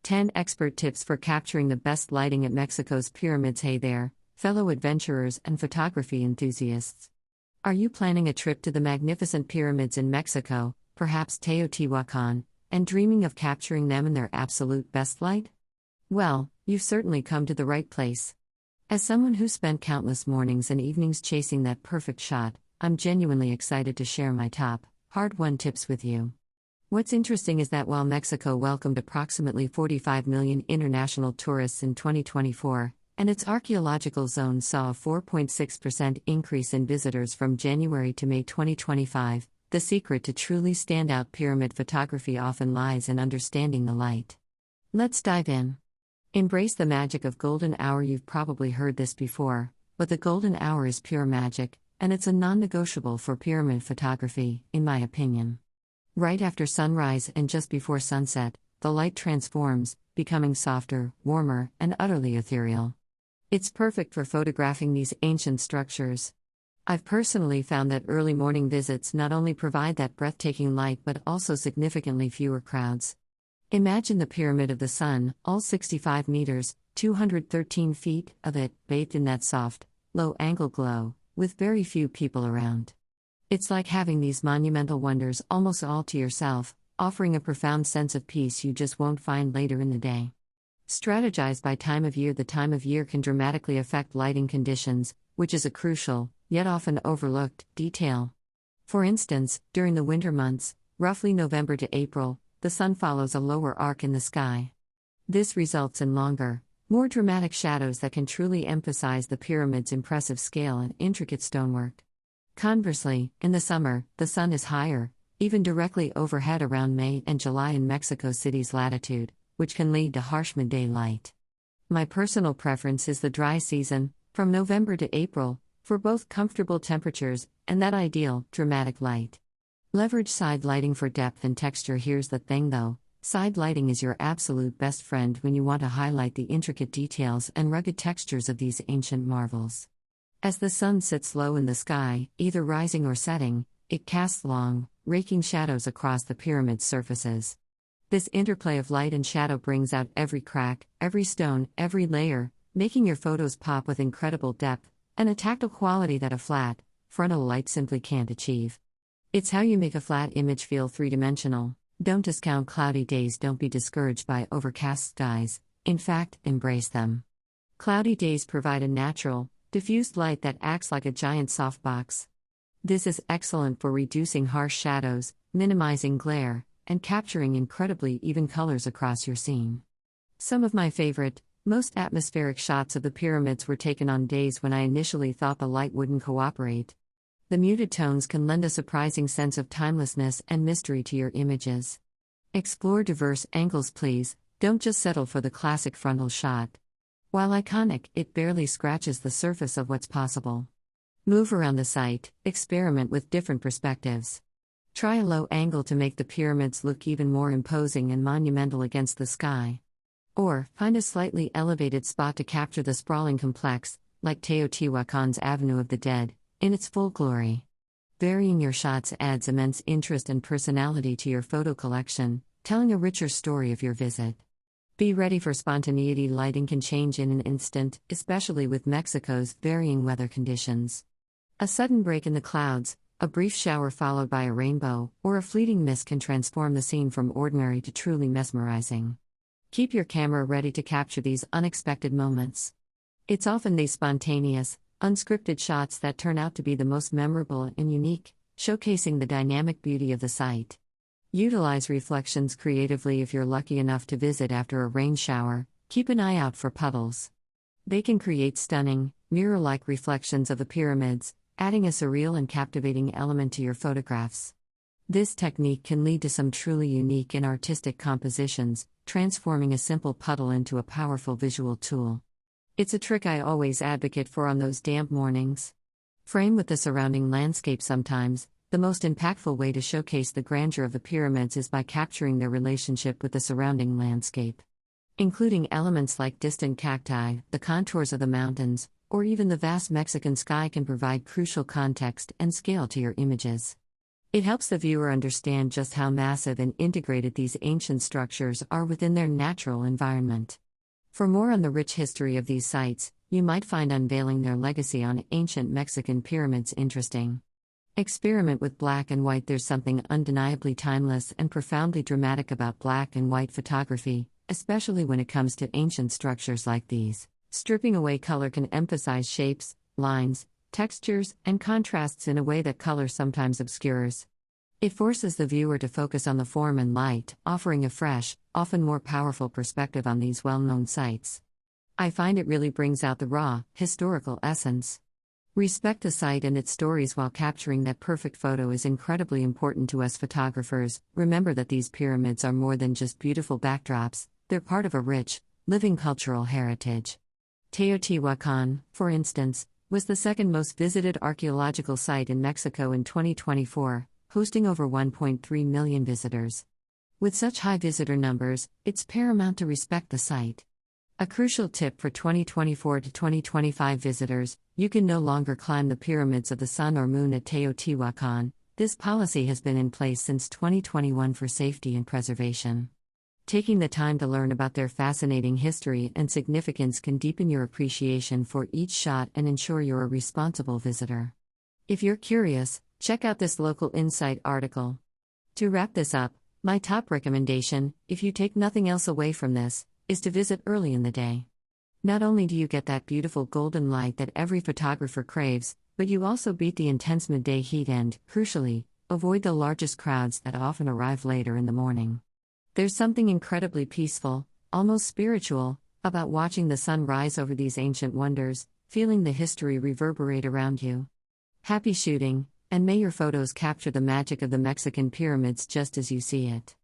10 Expert Tips for Capturing the Best Lighting at Mexico's Pyramids. Hey there, fellow adventurers and photography enthusiasts. Are you planning a trip to the magnificent pyramids in Mexico, perhaps Teotihuacan, and dreaming of capturing them in their absolute best light? Well, you've certainly come to the right place. As someone who spent countless mornings and evenings chasing that perfect shot, I'm genuinely excited to share my top, hard-won tips with you. What's interesting is that while Mexico welcomed approximately 45 million international tourists in 2024, and its archaeological zone saw a 4.6% increase in visitors from January to May 2025, the secret to truly standout pyramid photography often lies in understanding the light. Let's dive in. Embrace the magic of golden hour. You've probably heard this before, but the golden hour is pure magic, and it's a non-negotiable for pyramid photography, in my opinion. Right after sunrise and just before sunset, the light transforms, becoming softer, warmer, and utterly ethereal. It's perfect for photographing these ancient structures. I've personally found that early morning visits not only provide that breathtaking light but also significantly fewer crowds. Imagine the Pyramid of the Sun, all 65 meters, 213 feet of it, bathed in that soft, low-angle glow, with very few people around. It's like having these monumental wonders almost all to yourself, offering a profound sense of peace you just won't find later in the day. Strategize by time of year. The time of year can dramatically affect lighting conditions, which is a crucial, yet often overlooked, detail. For instance, during the winter months, roughly November to April, the sun follows a lower arc in the sky. This results in longer, more dramatic shadows that can truly emphasize the pyramid's impressive scale and intricate stonework. Conversely, in the summer, the sun is higher, even directly overhead around May and July in Mexico City's latitude, which can lead to harsh midday light. My personal preference is the dry season, from November to April, for both comfortable temperatures and that ideal, dramatic light. Leverage side lighting for depth and texture. Here's the thing though, side lighting is your absolute best friend when you want to highlight the intricate details and rugged textures of these ancient marvels. As the sun sits low in the sky, either rising or setting, it casts long, raking shadows across the pyramid's surfaces. This interplay of light and shadow brings out every crack, every stone, every layer, making your photos pop with incredible depth and a tactile quality that a flat, frontal light simply can't achieve. It's how you make a flat image feel three-dimensional. Don't discount cloudy days. Don't be discouraged by overcast skies. In fact, embrace them. Cloudy days provide a natural, diffused light that acts like a giant softbox. This is excellent for reducing harsh shadows, minimizing glare, and capturing incredibly even colors across your scene. Some of my favorite, most atmospheric shots of the pyramids were taken on days when I initially thought the light wouldn't cooperate. The muted tones can lend a surprising sense of timelessness and mystery to your images. Explore diverse angles, please. Don't just settle for the classic frontal shot. While iconic, it barely scratches the surface of what's possible. Move around the site, experiment with different perspectives. Try a low angle to make the pyramids look even more imposing and monumental against the sky. Or, find a slightly elevated spot to capture the sprawling complex, like Teotihuacan's Avenue of the Dead, in its full glory. Varying your shots adds immense interest and personality to your photo collection, telling a richer story of your visit. Be ready for spontaneity. Lighting can change in an instant, especially with Mexico's varying weather conditions. A sudden break in the clouds, a brief shower followed by a rainbow, or a fleeting mist can transform the scene from ordinary to truly mesmerizing. Keep your camera ready to capture these unexpected moments. It's often these spontaneous, unscripted shots that turn out to be the most memorable and unique, showcasing the dynamic beauty of the site. Utilize reflections creatively. If you're lucky enough to visit after a rain shower, keep an eye out for puddles. They can create stunning, mirror-like reflections of the pyramids, adding a surreal and captivating element to your photographs. This technique can lead to some truly unique and artistic compositions, transforming a simple puddle into a powerful visual tool. It's a trick I always advocate for on those damp mornings. Frame with the surrounding landscape. Sometimes, the most impactful way to showcase the grandeur of the pyramids is by capturing their relationship with the surrounding landscape. Including elements like distant cacti, the contours of the mountains, or even the vast Mexican sky can provide crucial context and scale to your images. It helps the viewer understand just how massive and integrated these ancient structures are within their natural environment. For more on the rich history of these sites, you might find Unveiling Their Legacy on Ancient Mexican Pyramids interesting. Experiment with black and white. There's something undeniably timeless and profoundly dramatic about black and white photography, especially when it comes to ancient structures like these. Stripping away color can emphasize shapes, lines, textures, and contrasts in a way that color sometimes obscures. It forces the viewer to focus on the form and light, offering a fresh, often more powerful perspective on these well-known sites. I find it really brings out the raw, historical essence. Respect the site and its stories while capturing that perfect photo is incredibly important to us photographers. Remember that these pyramids are more than just beautiful backdrops, they're part of a rich, living cultural heritage. Teotihuacan, for instance, was the second most visited archaeological site in Mexico in 2024, hosting over 1.3 million visitors. With such high visitor numbers, it's paramount to respect the site. A crucial tip for 2024 to 2025 visitors: you can no longer climb the pyramids of the sun or moon at Teotihuacan. This policy has been in place since 2021 for safety and preservation. Taking the time to learn about their fascinating history and significance can deepen your appreciation for each shot and ensure you're a responsible visitor. If you're curious, check out this local insight article. To wrap this up, my top recommendation, if you take nothing else away from this, is to visit early in the day. Not only do you get that beautiful golden light that every photographer craves, but you also beat the intense midday heat and, crucially, avoid the largest crowds that often arrive later in the morning. There's something incredibly peaceful, almost spiritual, about watching the sun rise over these ancient wonders, feeling the history reverberate around you. Happy shooting, and may your photos capture the magic of the Mexican pyramids just as you see it.